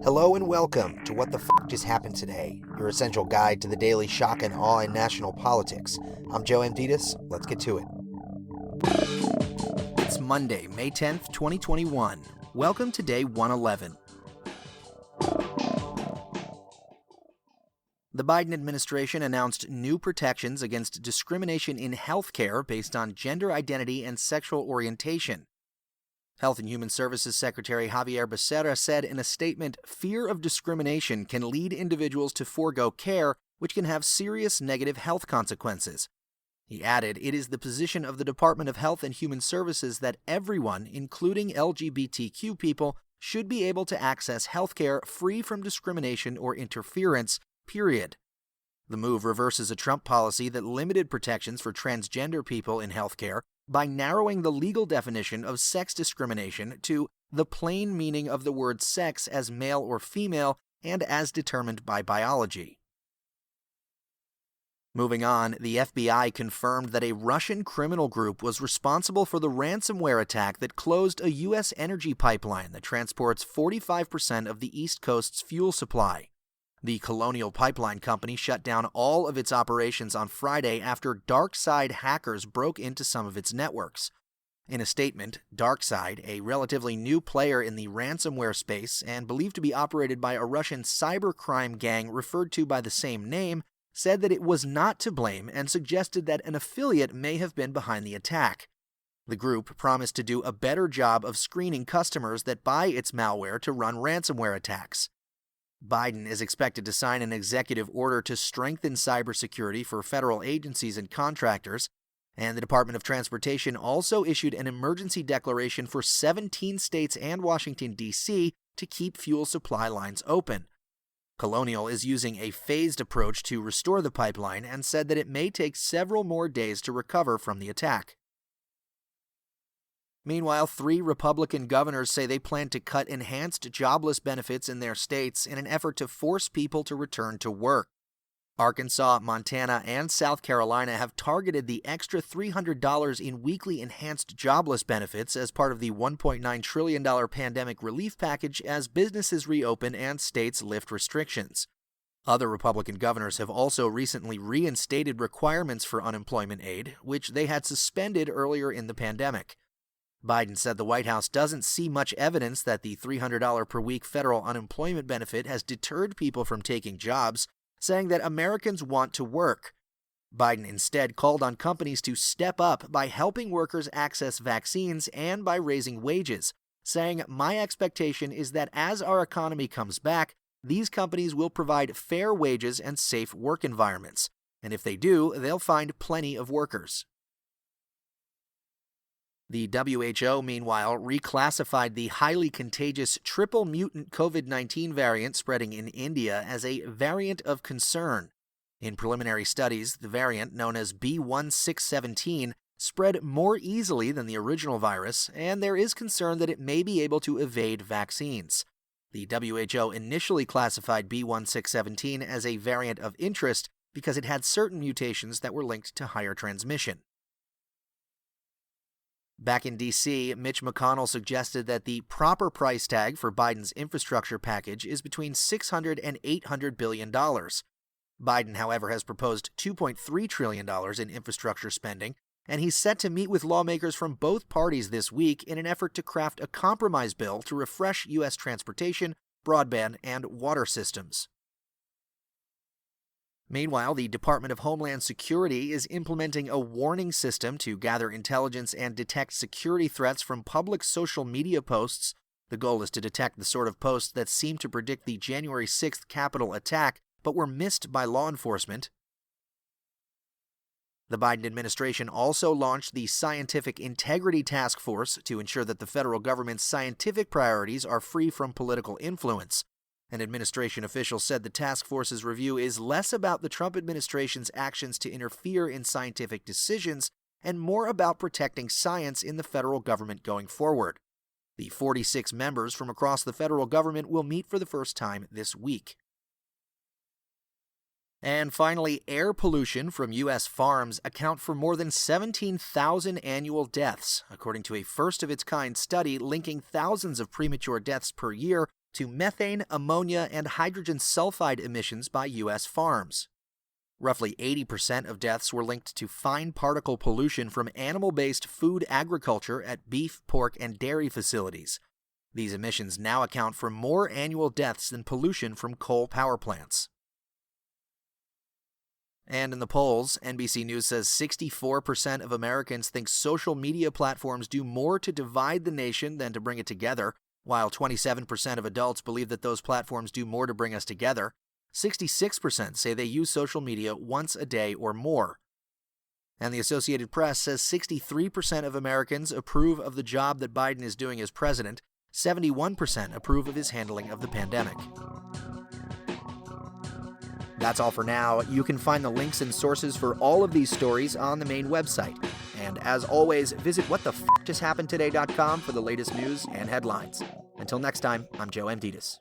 Hello and welcome to What the F Just Happened Today, your essential guide to the daily shock and awe in national politics. I'm Joe Amditas. Let's get to it. It's Monday, May 10th, 2021. Welcome to day 111. The Biden administration announced new protections against discrimination in healthcare based on gender identity and sexual orientation. Health and Human Services Secretary Javier Becerra said in a statement, fear of discrimination can lead individuals to forego care, which can have serious negative health consequences. He added, it is the position of the Department of Health and Human Services that everyone, including LGBTQ people, should be able to access healthcare free from discrimination or interference, period. The move reverses a Trump policy that limited protections for transgender people in healthcare by narrowing the legal definition of sex discrimination to the plain meaning of the word sex as male or female and as determined by biology. Moving on, the FBI confirmed that a Russian criminal group was responsible for the ransomware attack that closed a U.S. energy pipeline that transports 45% of the East Coast's fuel supply. The Colonial Pipeline Company shut down all of its operations on Friday after DarkSide hackers broke into some of its networks. In a statement, DarkSide, a relatively new player in the ransomware space and believed to be operated by a Russian cybercrime gang referred to by the same name, said that it was not to blame and suggested that an affiliate may have been behind the attack. The group promised to do a better job of screening customers that buy its malware to run ransomware attacks. Biden is expected to sign an executive order to strengthen cybersecurity for federal agencies and contractors, and the Department of Transportation also issued an emergency declaration for 17 states and Washington, D.C. to keep fuel supply lines open. Colonial is using a phased approach to restore the pipeline and said that it may take several more days to recover from the attack. Meanwhile, 3 Republican governors say they plan to cut enhanced jobless benefits in their states in an effort to force people to return to work. Arkansas, Montana, and South Carolina have targeted the extra $300 in weekly enhanced jobless benefits as part of the $1.9 trillion pandemic relief package as businesses reopen and states lift restrictions. Other Republican governors have also recently reinstated requirements for unemployment aid, which they had suspended earlier in the pandemic. Biden said the White House doesn't see much evidence that the $300 per week federal unemployment benefit has deterred people from taking jobs, saying that Americans want to work. Biden instead called on companies to step up by helping workers access vaccines and by raising wages, saying, my expectation is that as our economy comes back, these companies will provide fair wages and safe work environments. And if they do, they'll find plenty of workers. The WHO, meanwhile, reclassified the highly contagious triple mutant COVID-19 variant spreading in India as a variant of concern. In preliminary studies, the variant, known as B.1.617, spread more easily than the original virus, and there is concern that it may be able to evade vaccines. The WHO initially classified B.1.617 as a variant of interest because it had certain mutations that were linked to higher transmission. Back in D.C., Mitch McConnell suggested that the proper price tag for Biden's infrastructure package is between $600 and $800 billion. Biden, however, has proposed $2.3 trillion in infrastructure spending, and he's set to meet with lawmakers from both parties this week in an effort to craft a compromise bill to refresh U.S. transportation, broadband, and water systems. Meanwhile, the Department of Homeland Security is implementing a warning system to gather intelligence and detect security threats from public social media posts. The goal is to detect the sort of posts that seem to predict the January 6th Capitol attack, but were missed by law enforcement. The Biden administration also launched the Scientific Integrity Task Force to ensure that the federal government's scientific priorities are free from political influence. An administration official said the task force's review is less about the Trump administration's actions to interfere in scientific decisions and more about protecting science in the federal government going forward. The 46 members from across the federal government will meet for the first time this week. And finally, air pollution from U.S. farms account for more than 17,000 annual deaths, according to a first-of-its-kind study linking thousands of premature deaths per year to methane, ammonia, and hydrogen sulfide emissions by U.S. farms. Roughly 80% of deaths were linked to fine particle pollution from animal-based food agriculture at beef, pork, and dairy facilities. These emissions now account for more annual deaths than pollution from coal power plants. And in the polls, NBC News says 64% of Americans think social media platforms do more to divide the nation than to bring it together, while 27% of adults believe that those platforms do more to bring us together. 66% say they use social media once a day or more. And the Associated Press says 63% of Americans approve of the job that Biden is doing as president. 71% approve of his handling of the pandemic. That's all for now. You can find the links and sources for all of these stories on the main website. And as always, visit whatthefjusthappenedtoday.com for the latest news and headlines. Until next time, I'm Joe Amditas.